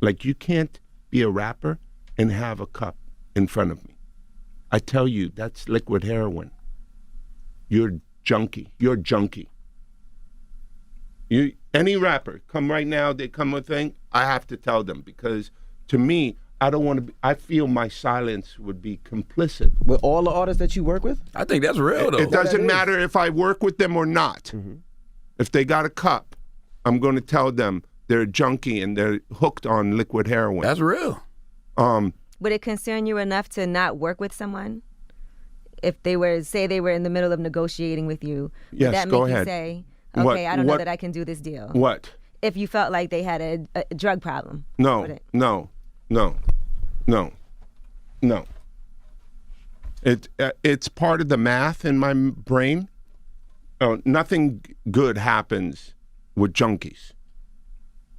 Like, you can't be a rapper and have a cup in front of me. I tell you, that's liquid heroin. You're junkie. You're junkie. Any rapper, come right now, they come with a thing, I have to tell them, because to me, I don't want to be, I feel my silence would be complicit. With all the artists that you work with? I think that's real, though. It doesn't matter if I work with them or not. If they got a cup, I'm going to tell them they're a junkie and they're hooked on liquid heroin. That's real. Would it concern you enough to not work with someone? If they were, say they were in the middle of negotiating with you, would Yes, that go make ahead. you say, okay, I don't know that I can do this deal? What? If you felt like they had a drug problem. No. It's part of the math in my brain. Nothing good happens with junkies.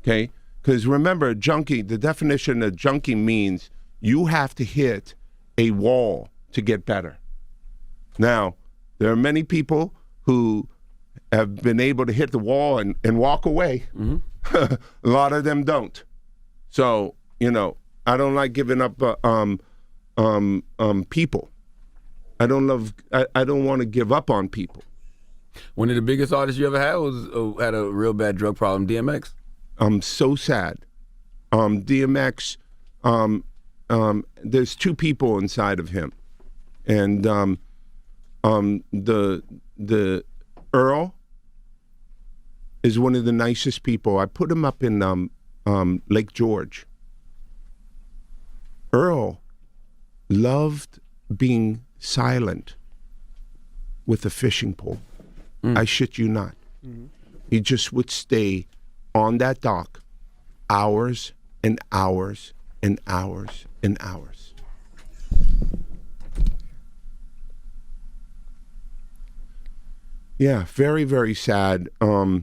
Okay? Because remember, junkie, the definition of junkie means you have to hit a wall to get better. Now, there are many people who have been able to hit the wall and walk away. A lot of them don't. So, I don't like giving up people. I don't want to give up on people. One of the biggest artists you ever had had a real bad drug problem, DMX. I'm so sad. DMX, there's two people inside of him. And the Earl is one of the nicest people. I put him up in Lake George. Earl loved being silent with a fishing pole. I shit you not. He just would stay on that dock hours and hours and hours and hours. Yeah, very, very sad. I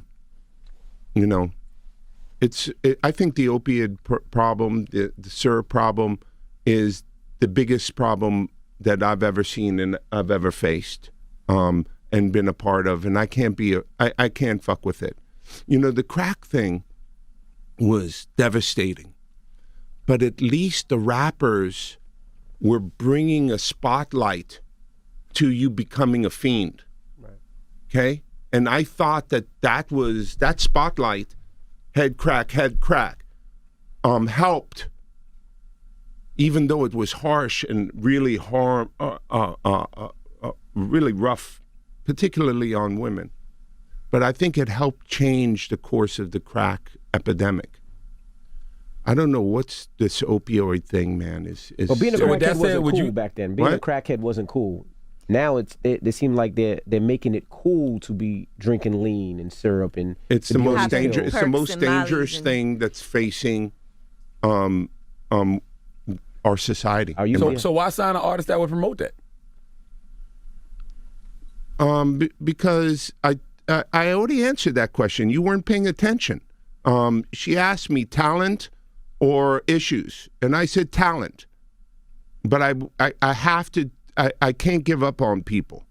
think the opiate problem, the syrup problem, is the biggest problem that I've ever seen and I've ever faced and been a part of, and I can't fuck with it. The crack thing was devastating, but at least the rappers were bringing a spotlight to you becoming a fiend. Okay? And I thought that spotlight, head crack, helped, even though it was harsh and really really rough, particularly on women. But I think it helped change the course of the crack epidemic. I don't know what's this opioid thing, man. Well, being a So crackhead that said, wasn't cool back then. Being a crackhead wasn't cool. Now they seem like they're making it cool to be drinking lean and syrup and it's the most Having dangerous. It's the perks most and dangerous mollies thing that's facing our society. Are you So why sign an artist that would promote that? Because I already answered that question. You weren't paying attention. She asked me talent or issues, and I said talent. But I have to. I can't give up on people.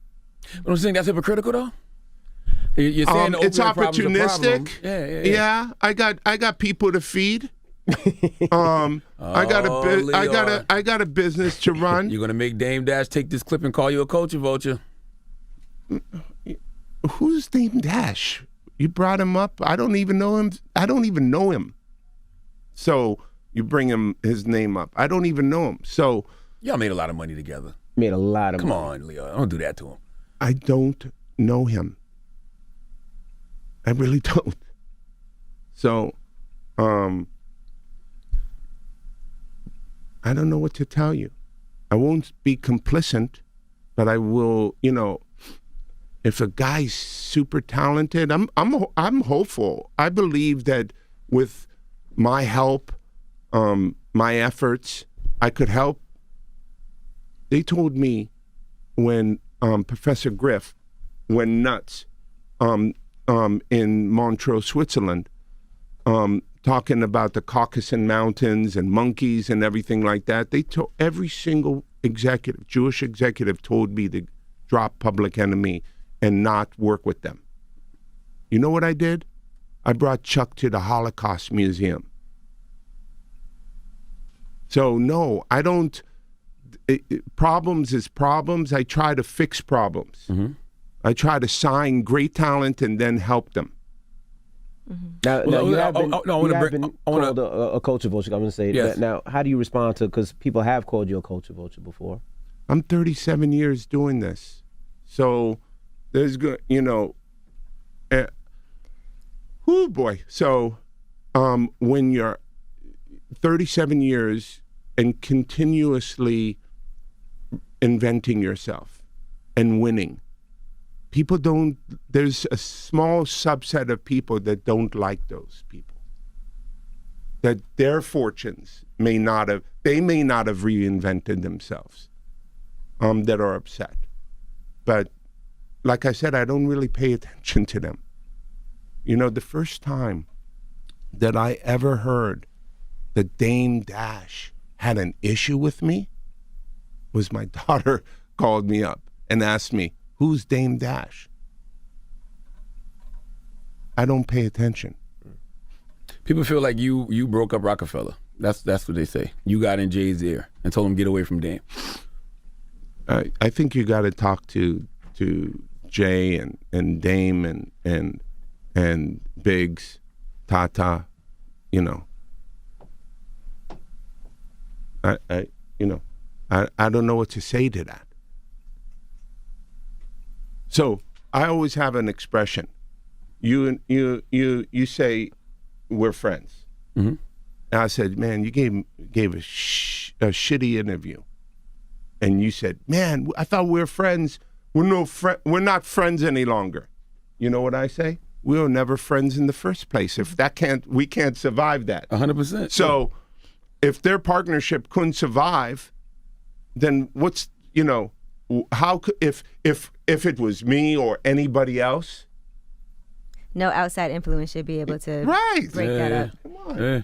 But I'm saying that's hypocritical, though. You're saying the it's opioid problem's a problem. opportunistic. Yeah. I got people to feed. I got a business to run. You're gonna make Dame Dash take this clip and call you a culture vulture. Who's Dame Dash? You brought him up. I don't even know him. So you bring his name up. I don't even know him. So Y'all made a lot of money together. made a lot of Come money. on, Lyor. Don't do that to him. I don't know him. I really don't. So, I don't know what to tell you. I won't be complicit, but I will, if a guy's super talented, I'm hopeful. I believe that with my help, my efforts, I could help. They told me when Professor Griff went nuts in Montreux, Switzerland, talking about the Caucasus Mountains and monkeys and everything like that. They told every single Jewish executive told me to drop Public Enemy and not work with them. You know what I did? I brought Chuck to the Holocaust Museum. So no, I don't. Problems is problems. I try to fix problems. Mm-hmm. I try to sign great talent and then help them. Now, Well, you have I been, wanna you have bring- been I wanna- called a culture vulture. I'm going to say Yes. that. Now, how do you respond to, because people have called you a culture vulture before? I'm 37 years doing this, so there's good, oh boy. So when you're 37 years and continuously inventing yourself and winning, people don't, there's a small subset of people that don't like those people. That their fortunes may not have reinvented themselves, that are upset. But like I said, I don't really pay attention to them. The first time that I ever heard that Dame Dash had an issue with me was my daughter called me up and asked me, "Who's Dame Dash?" I don't pay attention. People feel like you broke up Rocafella. That's what they say. You got in Jay's ear and told him get away from Dame. I think you got to talk to Jay and Dame and Biggs, Tata, I don't know what to say to that. So I always have an expression. You say we're friends. Mm-hmm. And I said, man, you gave a shitty interview. And you said, man, I thought we were friends. We're not friends any longer. You know what I say? We were never friends in the first place. If we can't survive that. 100%. So if their partnership couldn't survive, then what's, how could, if it was me or anybody else? No outside influence should be able to Right. break that up. Come on. Yeah.